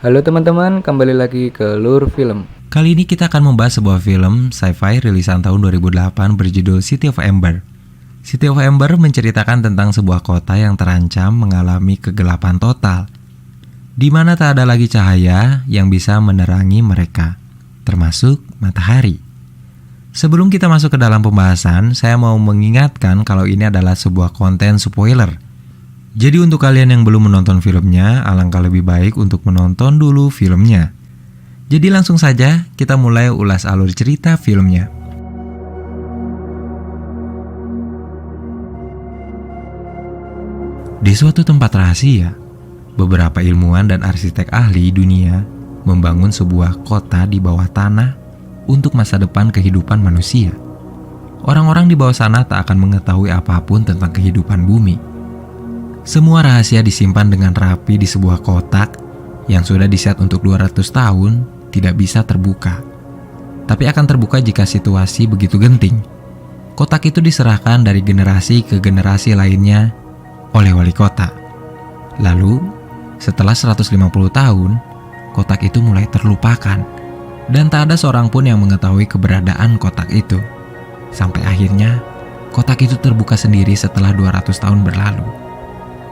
Halo teman-teman, kembali lagi ke Lur Film. Kali ini kita akan membahas sebuah film sci-fi rilisan tahun 2008 berjudul City of Ember. City of Ember menceritakan tentang sebuah kota yang terancam mengalami kegelapan total, di mana tak ada lagi cahaya yang bisa menerangi mereka, termasuk matahari. Sebelum kita masuk ke dalam pembahasan, saya mau mengingatkan kalau ini adalah sebuah konten spoiler. Jadi untuk kalian yang belum menonton filmnya, alangkah lebih baik untuk menonton dulu filmnya. Jadi langsung saja kita mulai ulas alur cerita filmnya. Di suatu tempat rahasia, beberapa ilmuwan dan arsitek ahli dunia membangun sebuah kota di bawah tanah untuk masa depan kehidupan manusia. Orang-orang di bawah sana tak akan mengetahui apapun tentang kehidupan bumi. Semua rahasia disimpan dengan rapi di sebuah kotak yang sudah diset untuk 200 tahun, tidak bisa terbuka. Tapi akan terbuka jika situasi begitu genting. Kotak itu diserahkan dari generasi ke generasi lainnya oleh wali kota. Lalu, setelah 150 tahun, kotak itu mulai terlupakan dan tak ada seorang pun yang mengetahui keberadaan kotak itu. Sampai akhirnya, kotak itu terbuka sendiri setelah 200 tahun berlalu.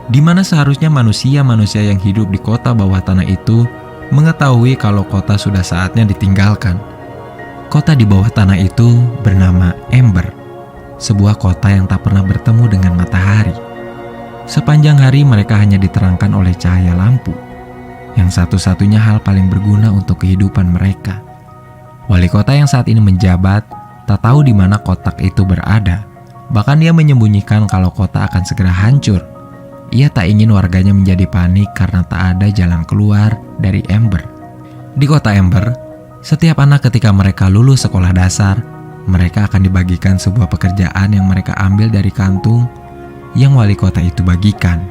Di mana seharusnya manusia-manusia yang hidup di kota bawah tanah itu mengetahui kalau kota sudah saatnya ditinggalkan. Kota di bawah tanah itu bernama Ember, sebuah kota yang tak pernah bertemu dengan matahari. Sepanjang hari mereka hanya diterangkan oleh cahaya lampu, yang satu-satunya hal paling berguna untuk kehidupan mereka. Wali kota yang saat ini menjabat tak tahu di mana kotak itu berada. Bahkan dia menyembunyikan kalau kota akan segera hancur. Ia tak ingin warganya menjadi panik karena tak ada jalan keluar dari Ember. Di kota Ember, setiap anak ketika mereka lulus sekolah dasar, mereka akan dibagikan sebuah pekerjaan yang mereka ambil dari kantung yang wali kota itu bagikan.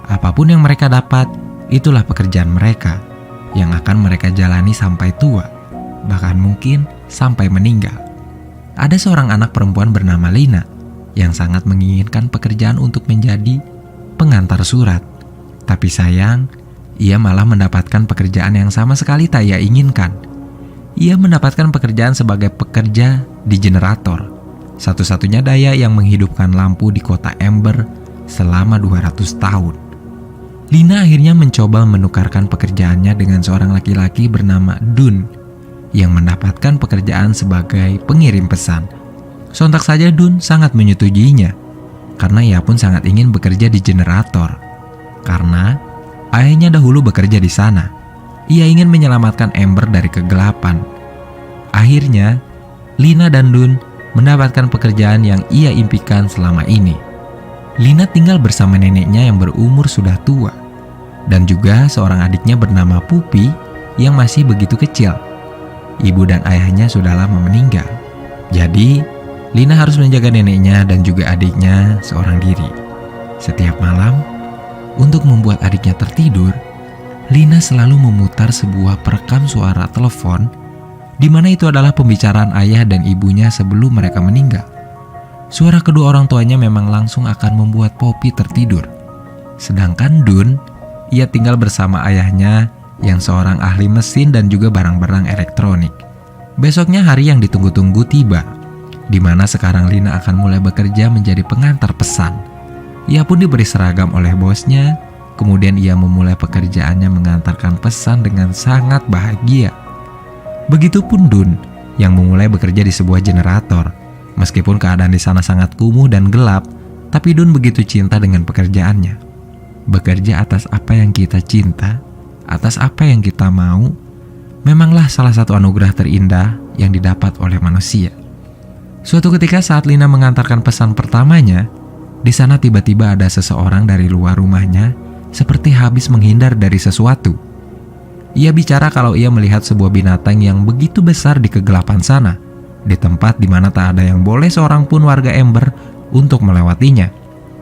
Apapun yang mereka dapat, itulah pekerjaan mereka yang akan mereka jalani sampai tua, bahkan mungkin sampai meninggal. Ada seorang anak perempuan bernama Lina yang sangat menginginkan pekerjaan untuk menjadi pengantar surat. Tapi sayang, ia malah mendapatkan pekerjaan yang sama sekali tak ia inginkan. Ia mendapatkan pekerjaan sebagai pekerja di generator, satu-satunya daya yang menghidupkan lampu di kota Ember selama 200 tahun. Lina akhirnya mencoba menukarkan pekerjaannya dengan seorang laki-laki bernama Dun yang mendapatkan pekerjaan sebagai pengirim pesan. Sontak saja Dun sangat menyetujuinya, karena ia pun sangat ingin bekerja di generator. Karena ayahnya dahulu bekerja di sana. Ia ingin menyelamatkan Ember dari kegelapan. Akhirnya, Lina dan Dun mendapatkan pekerjaan yang ia impikan selama ini. Lina tinggal bersama neneknya yang berumur sudah tua, dan juga seorang adiknya bernama Pupi yang masih begitu kecil. Ibu dan ayahnya sudah lama meninggal. Jadi, Lina harus menjaga neneknya dan juga adiknya seorang diri. Setiap malam, untuk membuat adiknya tertidur, Lina selalu memutar sebuah perekam suara telepon, di mana itu adalah pembicaraan ayah dan ibunya sebelum mereka meninggal. Suara kedua orang tuanya memang langsung akan membuat Poppy tertidur. Sedangkan Dun, ia tinggal bersama ayahnya yang seorang ahli mesin dan juga barang-barang elektronik. Besoknya hari yang ditunggu-tunggu tiba, di mana sekarang Lina akan mulai bekerja menjadi pengantar pesan. Ia pun diberi seragam oleh bosnya, kemudian ia memulai pekerjaannya mengantarkan pesan dengan sangat bahagia. Begitupun Dun yang memulai bekerja di sebuah generator. Meskipun keadaan di sana sangat kumuh dan gelap, tapi Dun begitu cinta dengan pekerjaannya. Bekerja atas apa yang kita cinta, atas apa yang kita mau, memanglah salah satu anugerah terindah yang didapat oleh manusia. Suatu ketika saat Lina mengantarkan pesan pertamanya, di sana tiba-tiba ada seseorang dari luar rumahnya seperti habis menghindar dari sesuatu. Ia bicara kalau ia melihat sebuah binatang yang begitu besar di kegelapan sana, di tempat di mana tak ada yang boleh seorang pun warga Ember untuk melewatinya.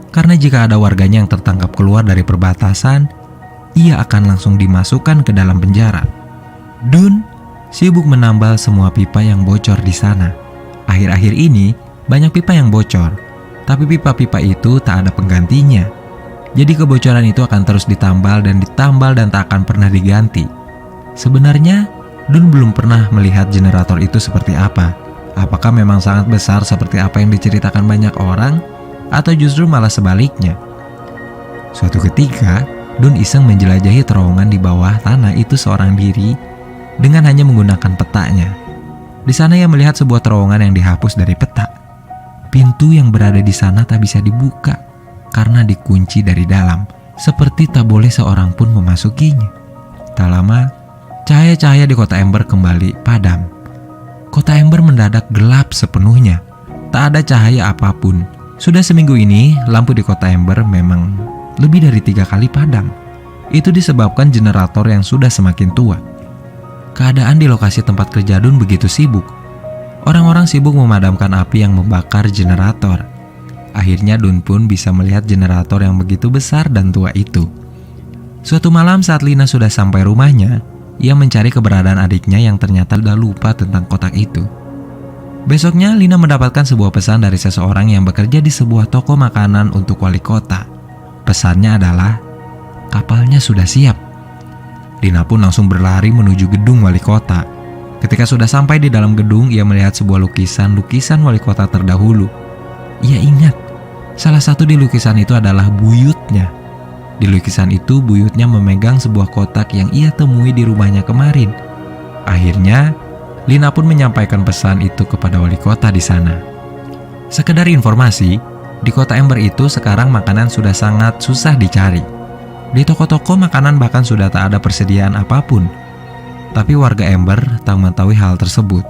Karena jika ada warganya yang tertangkap keluar dari perbatasan, ia akan langsung dimasukkan ke dalam penjara. Dun sibuk menambal semua pipa yang bocor di sana. Akhir-akhir ini, banyak pipa yang bocor, tapi pipa-pipa itu tak ada penggantinya. Jadi kebocoran itu akan terus ditambal dan tak akan pernah diganti. Sebenarnya, Dun belum pernah melihat generator itu seperti apa. Apakah memang sangat besar seperti apa yang diceritakan banyak orang, atau justru malah sebaliknya? Suatu ketika, Dun iseng menjelajahi terowongan di bawah tanah itu seorang diri dengan hanya menggunakan petanya. Di sana ia melihat sebuah terowongan yang dihapus dari peta. Pintu yang berada di sana tak bisa dibuka karena dikunci dari dalam, seperti tak boleh seorang pun memasukinya. Tak lama, cahaya-cahaya di kota Ember kembali padam. Kota Ember mendadak gelap sepenuhnya. Tak ada cahaya apapun. Sudah seminggu ini, lampu di kota Ember memang lebih dari 3 kali padam. Itu disebabkan generator yang sudah semakin tua. Keadaan di lokasi tempat kerja Dun begitu sibuk. Orang-orang sibuk memadamkan api yang membakar generator. Akhirnya Dun pun bisa melihat generator yang begitu besar dan tua itu. Suatu malam saat Lina sudah sampai rumahnya, ia mencari keberadaan adiknya yang ternyata sudah lupa tentang kotak itu. Besoknya Lina mendapatkan sebuah pesan dari seseorang yang bekerja di sebuah toko makanan untuk wali kota. Pesannya adalah, kapalnya sudah siap. Lina pun langsung berlari menuju gedung wali kota. Ketika sudah sampai di dalam gedung, ia melihat sebuah lukisan wali kota terdahulu. Ia ingat, salah satu di lukisan itu adalah buyutnya. Di lukisan itu, buyutnya memegang sebuah kotak yang ia temui di rumahnya kemarin. Akhirnya, Lina pun menyampaikan pesan itu kepada wali kota di sana. Sekedar informasi, di kota Ember itu sekarang makanan sudah sangat susah dicari. Di toko-toko makanan bahkan sudah tak ada persediaan apapun. Tapi warga Ember tak mengetahui hal tersebut.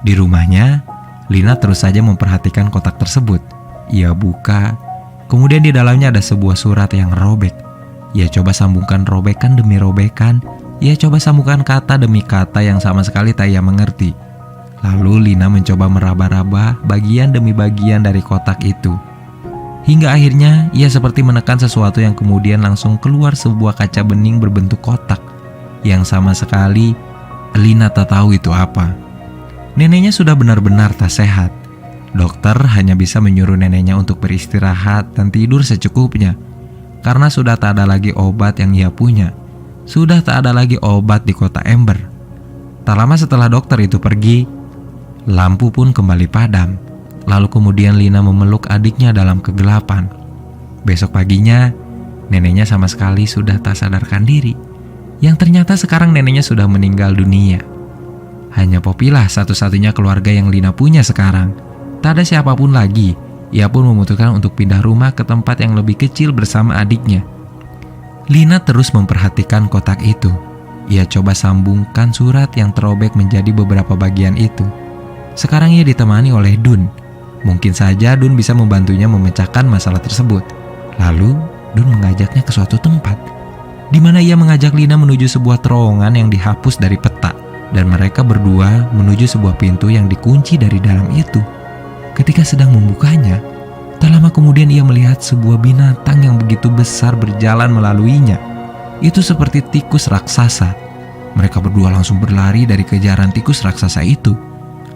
Di rumahnya, Lina terus saja memperhatikan kotak tersebut. Ia buka, kemudian di dalamnya ada sebuah surat yang robek. Ia coba sambungkan robekan demi robekan. Ia coba sambungkan kata demi kata yang sama sekali tak ia mengerti. Lalu Lina mencoba meraba-raba bagian demi bagian dari kotak itu. Hingga akhirnya ia seperti menekan sesuatu yang kemudian langsung keluar sebuah kaca bening berbentuk kotak. Yang sama sekali Lina tak tahu itu apa. Neneknya sudah benar-benar tak sehat. Dokter hanya bisa menyuruh neneknya untuk beristirahat dan tidur secukupnya. Karena sudah tak ada lagi obat yang ia punya. Sudah tak ada lagi obat di kota Ember. Tak lama setelah dokter itu pergi, lampu pun kembali padam. Lalu kemudian Lina memeluk adiknya dalam kegelapan. Besok paginya, neneknya sama sekali sudah tak sadarkan diri. Yang ternyata sekarang neneknya sudah meninggal dunia. Hanya Popilah satu-satunya keluarga yang Lina punya sekarang. Tak ada siapapun lagi. Ia pun memutuskan untuk pindah rumah ke tempat yang lebih kecil bersama adiknya. Lina terus memperhatikan kotak itu. Ia coba sambungkan surat yang terobek menjadi beberapa bagian itu. Sekarang ia ditemani oleh Dun. Mungkin saja Dun bisa membantunya memecahkan masalah tersebut. Lalu Dun mengajaknya ke suatu tempat, di mana ia mengajak Lina menuju sebuah terowongan yang dihapus dari peta. Dan mereka berdua menuju sebuah pintu yang dikunci dari dalam itu. Ketika sedang membukanya, tak lama kemudian ia melihat sebuah binatang yang begitu besar berjalan melaluinya. Itu seperti tikus raksasa. Mereka berdua langsung berlari dari kejaran tikus raksasa itu.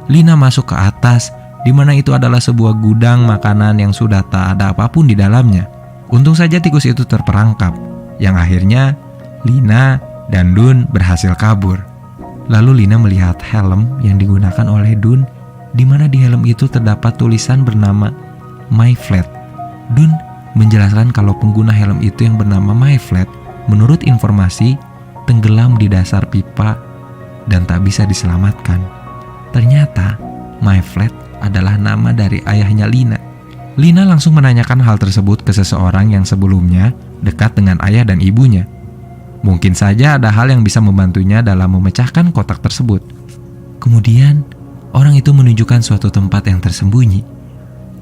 Lina masuk ke atas, di mana itu adalah sebuah gudang makanan yang sudah tak ada apapun di dalamnya. Untung saja tikus itu terperangkap, yang akhirnya Lina dan Dun berhasil kabur. Lalu Lina melihat helm yang digunakan oleh Dun, di mana di helm itu terdapat tulisan bernama My Flat. Dun menjelaskan kalau pengguna helm itu yang bernama My Flat, menurut informasi, tenggelam di dasar pipa dan tak bisa diselamatkan. Ternyata My Flat adalah nama dari ayahnya Lina. Lina langsung menanyakan hal tersebut ke seseorang yang sebelumnya dekat dengan ayah dan ibunya. Mungkin saja ada hal yang bisa membantunya dalam memecahkan kotak tersebut. Kemudian, orang itu menunjukkan suatu tempat yang tersembunyi.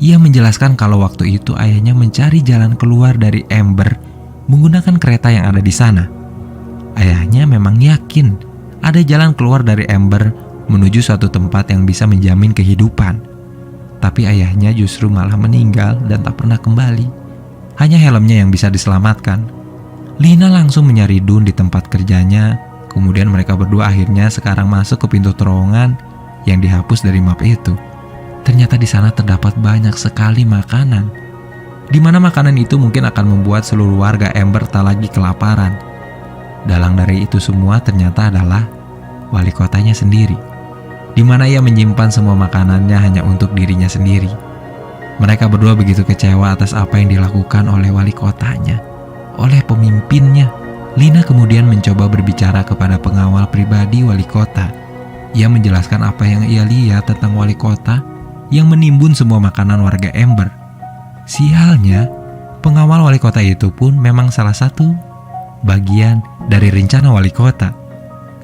Ia menjelaskan kalau waktu itu ayahnya mencari jalan keluar dari Ember menggunakan kereta yang ada di sana. Ayahnya memang yakin ada jalan keluar dari Ember menuju suatu tempat yang bisa menjamin kehidupan. Tapi ayahnya justru malah meninggal dan tak pernah kembali. Hanya helmnya yang bisa diselamatkan. Lina langsung mencari Dun di tempat kerjanya. Kemudian mereka berdua akhirnya sekarang masuk ke pintu terowongan yang dihapus dari map itu. Ternyata di sana terdapat banyak sekali makanan. Di mana makanan itu mungkin akan membuat seluruh warga Ember tak lagi kelaparan. Dalang dari itu semua ternyata adalah wali kotanya sendiri, di mana ia menyimpan semua makanannya hanya untuk dirinya sendiri. Mereka berdua begitu kecewa atas apa yang dilakukan oleh wali kotanya, oleh pemimpinnya. Lina kemudian mencoba berbicara kepada pengawal pribadi wali kota. Ia menjelaskan apa yang ia lihat tentang wali kota yang menimbun semua makanan warga Ember. Sialnya, pengawal wali kota itu pun memang salah satu bagian dari rencana wali kota.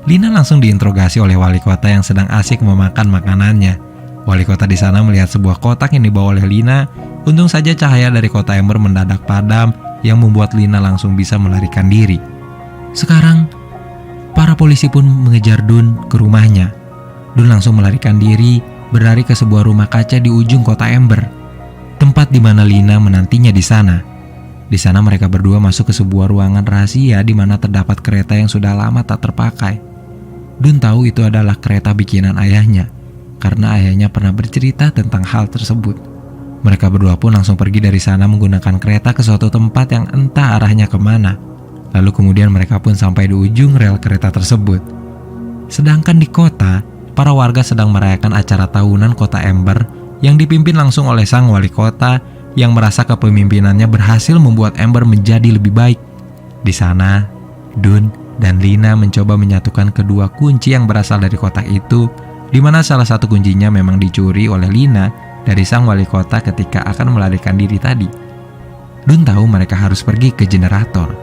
Lina langsung diinterogasi oleh wali kota yang sedang asik memakan makanannya. Wali kota di sana melihat sebuah kotak yang dibawa oleh Lina. Untung saja cahaya dari kota Ember mendadak padam yang membuat Lina langsung bisa melarikan diri. Sekarang, para polisi pun mengejar Dun ke rumahnya. Dun langsung melarikan diri, berlari ke sebuah rumah kaca di ujung kota Ember, tempat di mana Lina menantinya di sana. Di sana mereka berdua masuk ke sebuah ruangan rahasia di mana terdapat kereta yang sudah lama tak terpakai. Dun tahu itu adalah kereta bikinan ayahnya, karena ayahnya pernah bercerita tentang hal tersebut. Mereka berdua pun langsung pergi dari sana menggunakan kereta ke suatu tempat yang entah arahnya kemana. Lalu kemudian mereka pun sampai di ujung rel kereta tersebut. Sedangkan di kota, para warga sedang merayakan acara tahunan kota Ember yang dipimpin langsung oleh sang wali kota yang merasa kepemimpinannya berhasil membuat Ember menjadi lebih baik. Di sana, Dun dan Lina mencoba menyatukan kedua kunci yang berasal dari kotak itu, di mana salah satu kuncinya memang dicuri oleh Lina dari sang wali kota ketika akan melarikan diri tadi. Dun tahu mereka harus pergi ke generator,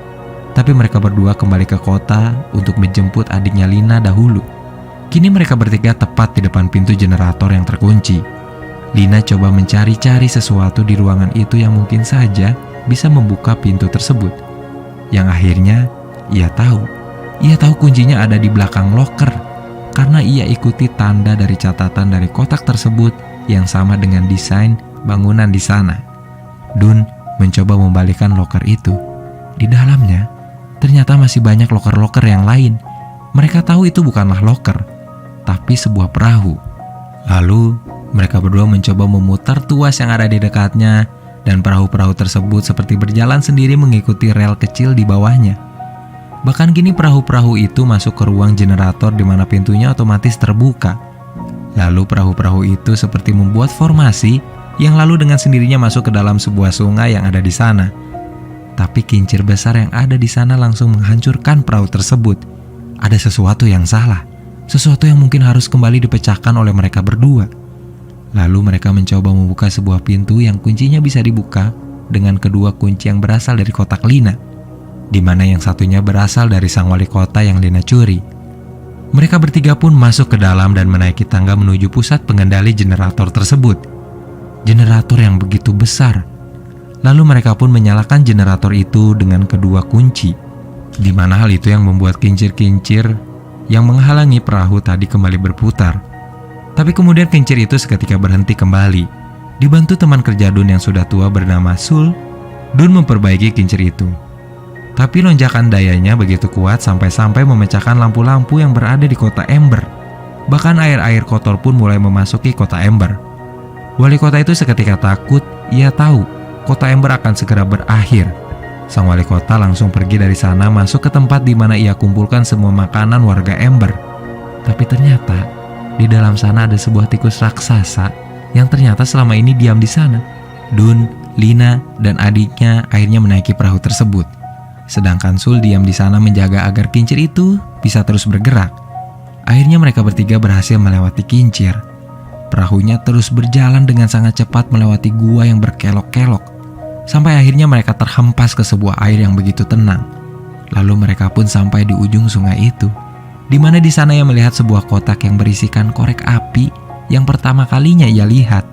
tapi mereka berdua kembali ke kota untuk menjemput adiknya Lina dahulu. Kini mereka bertiga tepat di depan pintu generator yang terkunci. Lina coba mencari-cari sesuatu di ruangan itu yang mungkin saja bisa membuka pintu tersebut. Yang akhirnya ia tahu kuncinya ada di belakang loker, karena ia ikuti tanda dari catatan dari kotak tersebut yang sama dengan desain bangunan di sana. Dun mencoba membalikkan loker itu. Di dalamnya ternyata masih banyak loker-loker yang lain. Mereka tahu itu bukanlah loker, tapi sebuah perahu. Lalu mereka berdua mencoba memutar tuas yang ada di dekatnya, dan perahu-perahu tersebut seperti berjalan sendiri mengikuti rel kecil di bawahnya. Bahkan kini perahu-perahu itu masuk ke ruang generator di mana pintunya otomatis terbuka. Lalu perahu-perahu itu seperti membuat formasi yang lalu dengan sendirinya masuk ke dalam sebuah sungai yang ada di sana. Tapi kincir besar yang ada di sana langsung menghancurkan perahu tersebut. Ada sesuatu yang salah, sesuatu yang mungkin harus kembali dipecahkan oleh mereka berdua. Lalu mereka mencoba membuka sebuah pintu yang kuncinya bisa dibuka dengan kedua kunci yang berasal dari kotak Lina, di mana yang satunya berasal dari sang wali kota yang Lina curi. Mereka bertiga pun masuk ke dalam dan menaiki tangga menuju pusat pengendali generator tersebut. Generator yang begitu besar. Lalu mereka pun menyalakan generator itu dengan kedua kunci, di mana hal itu yang membuat kincir-kincir yang menghalangi perahu tadi kembali berputar. Tapi kemudian kincir itu seketika berhenti kembali. Dibantu teman kerja Dun yang sudah tua bernama Sul, Dun memperbaiki kincir itu. Tapi lonjakan dayanya begitu kuat sampai-sampai memecahkan lampu-lampu yang berada di kota Ember. Bahkan air-air kotor pun mulai memasuki kota Ember. Wali kota itu seketika takut. Ia tahu kota Ember akan segera berakhir. Sang wali kota langsung pergi dari sana masuk ke tempat di mana ia kumpulkan semua makanan warga Ember. Tapi ternyata di dalam sana ada sebuah tikus raksasa yang ternyata selama ini diam di sana. Dun, Lina, dan adiknya akhirnya menaiki perahu tersebut. Sedangkan Sul diam di sana menjaga agar kincir itu bisa terus bergerak. Akhirnya mereka bertiga berhasil melewati kincir. Perahunya terus berjalan dengan sangat cepat melewati gua yang berkelok-kelok. Sampai akhirnya mereka terhempas ke sebuah air yang begitu tenang. Lalu mereka pun sampai di ujung sungai itu, di mana di sana ia melihat sebuah kotak yang berisikan korek api yang pertama kalinya ia lihat.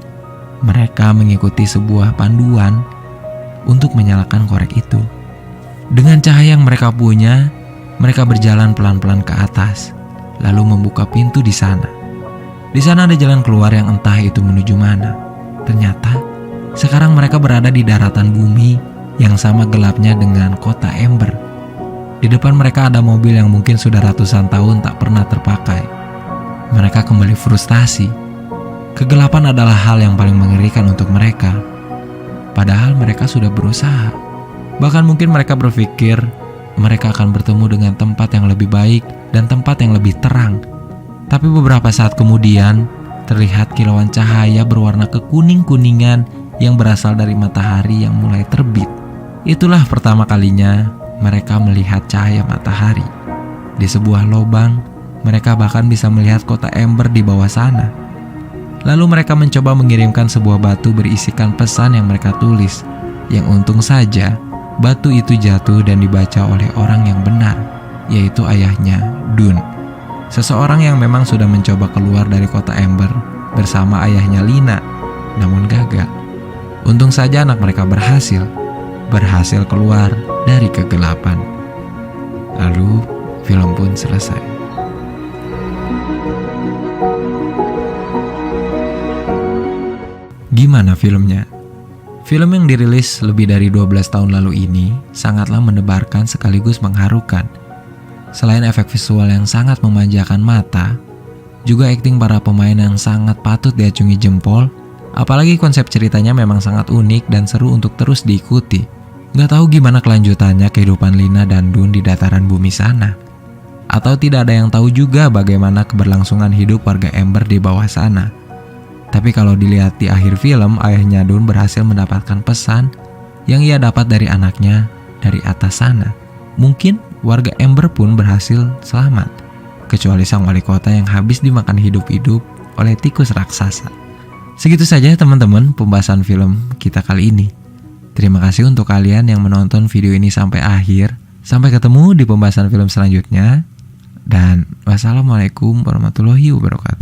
Mereka mengikuti sebuah panduan untuk menyalakan korek itu. Dengan cahaya yang mereka punya, mereka berjalan pelan-pelan ke atas, lalu membuka pintu di sana. Di sana ada jalan keluar yang entah itu menuju mana. Ternyata sekarang mereka berada di daratan bumi yang sama gelapnya dengan kota Ember. Di depan mereka ada mobil yang mungkin sudah ratusan tahun tak pernah terpakai. Mereka kembali frustasi. Kegelapan adalah hal yang paling mengerikan untuk mereka. Padahal mereka sudah berusaha. Bahkan mungkin mereka berpikir mereka akan bertemu dengan tempat yang lebih baik dan tempat yang lebih terang. Tapi beberapa saat kemudian, terlihat kilauan cahaya berwarna kekuning-kuningan yang berasal dari matahari yang mulai terbit. Itulah pertama kalinya mereka melihat cahaya matahari. Di sebuah lubang, mereka bahkan bisa melihat kota Ember di bawah sana. Lalu mereka mencoba mengirimkan sebuah batu berisikan pesan yang mereka tulis, yang untung saja batu itu jatuh dan dibaca oleh orang yang benar, yaitu ayahnya, Dun. Seseorang yang memang sudah mencoba keluar dari kota Ember bersama ayahnya Lina, namun gagal. Untung saja anak mereka berhasil keluar dari kegelapan. Lalu film pun selesai. Gimana filmnya? Film yang dirilis lebih dari 12 tahun lalu ini sangatlah mendebarkan sekaligus mengharukan. Selain efek visual yang sangat memanjakan mata, juga akting para pemain yang sangat patut diacungi jempol. Apalagi konsep ceritanya memang sangat unik dan seru untuk terus diikuti. Gak tahu gimana kelanjutannya kehidupan Lina dan Dun di dataran bumi sana. Atau tidak ada yang tahu juga bagaimana keberlangsungan hidup warga Ember di bawah sana. Tapi kalau dilihat di akhir film, ayahnya Dun berhasil mendapatkan pesan yang ia dapat dari anaknya dari atas sana. Mungkin warga Ember pun berhasil selamat, kecuali sang wali kota yang habis dimakan hidup-hidup oleh tikus raksasa. Segitu saja teman-teman pembahasan film kita kali ini. Terima kasih untuk kalian yang menonton video ini sampai akhir. Sampai ketemu di pembahasan film selanjutnya. Dan wassalamualaikum warahmatullahi wabarakatuh.